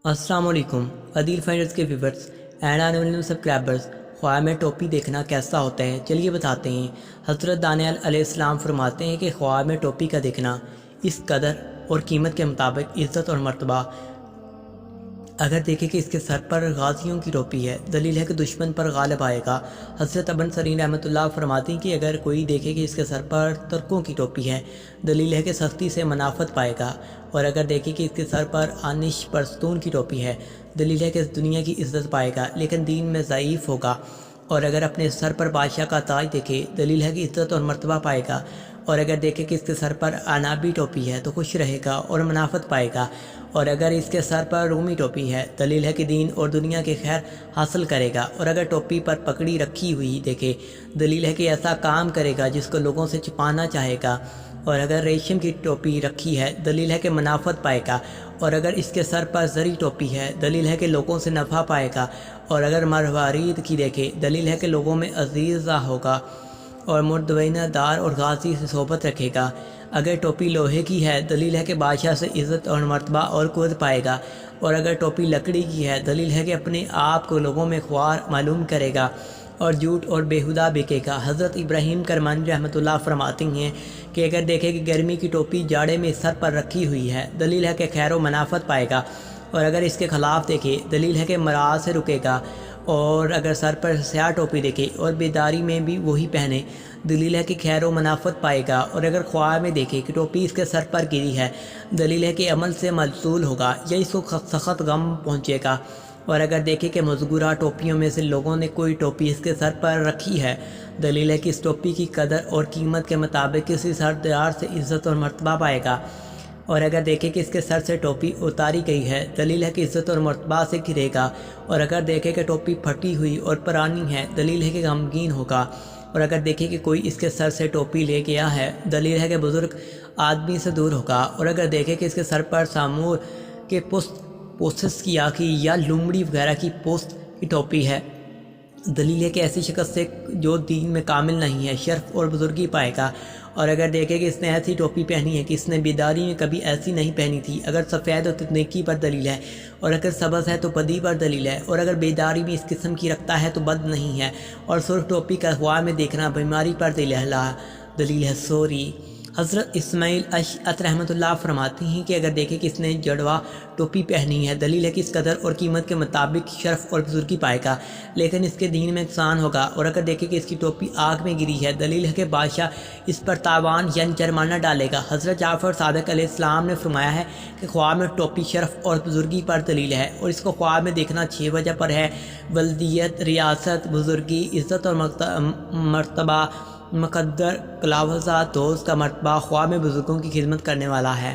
السلام علیکم عدیل فائنڈرز کے ویورز اینڈ آنے والے سبسکرائبرز، خواب میں ٹوپی دیکھنا کیسا ہوتا ہے چلیے بتاتے ہیں۔ حضرت دانیال علیہ السلام فرماتے ہیں کہ خواب میں ٹوپی کا دیکھنا اس قدر اور قیمت کے مطابق عزت اور مرتبہ۔ اگر دیکھیں کہ اس کے سر پر غازیوں کی ٹوپی ہے، دلیل ہے کہ دشمن پر غالب آئے گا۔ حضرت ابن سیرین رحمۃ اللہ فرماتی ہیں کہ اگر کوئی دیکھے کہ اس کے سر پر ترکوں کی ٹوپی ہے، دلیل ہے کہ سختی سے منافت پائے گا۔ اور اگر دیکھیں کہ اس کے سر پر آنش پرستون کی ٹوپی ہے، دلیل ہے کہ اس دنیا کی عزت پائے گا لیکن دین میں ضعیف ہوگا۔ اور اگر اپنے سر پر بادشاہ کا تاج دیکھے، دلیل ہے کہ عزت اور مرتبہ پائے گا۔ اور اگر دیکھے کہ اس کے سر پر عنابی ٹوپی ہے تو خوش رہے گا اور منافت پائے گا۔ اور اگر اس کے سر پر رومی ٹوپی ہے، دلیل ہے کہ دین اور دنیا کے خیر حاصل کرے گا۔ اور اگر ٹوپی پر پکڑی رکھی ہوئی دیکھے، دلیل ہے کہ ایسا کام کرے گا جس کو لوگوں سے چھپانا چاہے گا۔ اور اگر ریشم کی ٹوپی رکھی ہے، دلیل ہے کہ منافت پائے گا۔ اور اگر اس کے سر پر زری ٹوپی ہے، دلیل ہے کہ لوگوں سے نفع پائے گا۔ اور اگر مروارید کی دیکھے، دلیل ہے کہ لوگوں میں عزیزہ ہوگا اور مردوینہ دار اور غازی سے صحبت رکھے گا۔ اگر ٹوپی لوہے کی ہے، دلیل ہے کہ بادشاہ سے عزت اور مرتبہ اور قوت پائے گا۔ اور اگر ٹوپی لکڑی کی ہے، دلیل ہے کہ اپنے آپ کو لوگوں میں خوار معلوم کرے گا اور جھوٹ اور بیہودہ بکے گا۔ حضرت ابراہیم کرمانی رحمۃ اللہ فرماتی ہیں کہ اگر دیکھے کہ گرمی کی ٹوپی جاڑے میں سر پر رکھی ہوئی ہے، دلیل ہے کہ خیر و منافت پائے گا۔ اور اگر اس کے خلاف دیکھے، دلیل ہے کہ مرض سے رکے گا۔ اور اگر سر پر سیاہ ٹوپی دیکھے اور بیداری میں بھی وہی پہنے، دلیل ہے کہ خیر و منافت پائے گا۔ اور اگر خواب میں دیکھے کہ ٹوپی اس کے سر پر گری ہے، دلیل ہے کہ عمل سے ملسول ہوگا یا اس کو سخت غم پہنچے گا۔ اور اگر دیکھے کہ مذکورہ ٹوپیوں میں سے لوگوں نے کوئی ٹوپی اس کے سر پر رکھی ہے، دلیل ہے کہ اس ٹوپی کی قدر اور قیمت کے مطابق کسی سردار سے عزت اور مرتبہ پائے گا۔ اور اگر دیکھے کہ اس کے سر سے ٹوپی اتاری گئی ہے، دلیل ہے کہ عزت اور مرتبہ سے گرے گا۔ اور اگر دیکھے کہ ٹوپی پھٹی ہوئی اور پرانی ہے، دلیل ہے کہ غمگین ہوگا۔ اور اگر دیکھے کہ کوئی اس کے سر سے ٹوپی لے گیا ہے، دلیل ہے کہ بزرگ آدمی سے دور ہوگا۔ اور اگر دیکھے کہ اس کے سر پر سامور کے پوستس کی آنکھی یا لومڑی وغیرہ کی پوست کی ٹوپی ہے، دلیل ہے کہ ایسی شخص سے جو دین میں کامل نہیں ہے، شرف اور بزرگی پائے گا۔ اور اگر دیکھے کہ اس نے ایسی ٹوپی پہنی ہے کہ اس نے بیداری میں کبھی ایسی نہیں پہنی تھی، اگر سفید ہو تو نیکی پر دلیل ہے، اور اگر سبز ہے تو بدی پر دلیل ہے، اور اگر بیداری میں اس قسم کی رکھتا ہے تو بد نہیں ہے، اور سرخ ٹوپی کا خواب میں دیکھنا بیماری پر دلیل ہے سوری۔ حضرت اسماعیل اشعث رحمۃ اللہ فرماتی ہیں کہ اگر دیکھے کہ اس نے جڑوا ٹوپی پہنی ہے، دلیل ہے کہ اس قدر اور قیمت کے مطابق شرف اور بزرگی پائے گا لیکن اس کے دین میں نقصان ہوگا۔ اور اگر دیکھے کہ اس کی ٹوپی آگ میں گری ہے، دلیل ہے کہ بادشاہ اس پر تاوان یعنی جرمانہ ڈالے گا۔ حضرت جعفر صادق علیہ السلام نے فرمایا ہے کہ خواب میں ٹوپی شرف اور بزرگی پر دلیل ہے، اور اس کو خواب میں دیکھنا 6 وجہ پر ہے: ولدیت، ریاست، بزرگی، عزت اور مرتبہ، مقدر، کلاوزہ، دوست کا مرتبہ۔ خواب میں بزرگوں کی خدمت کرنے والا ہے۔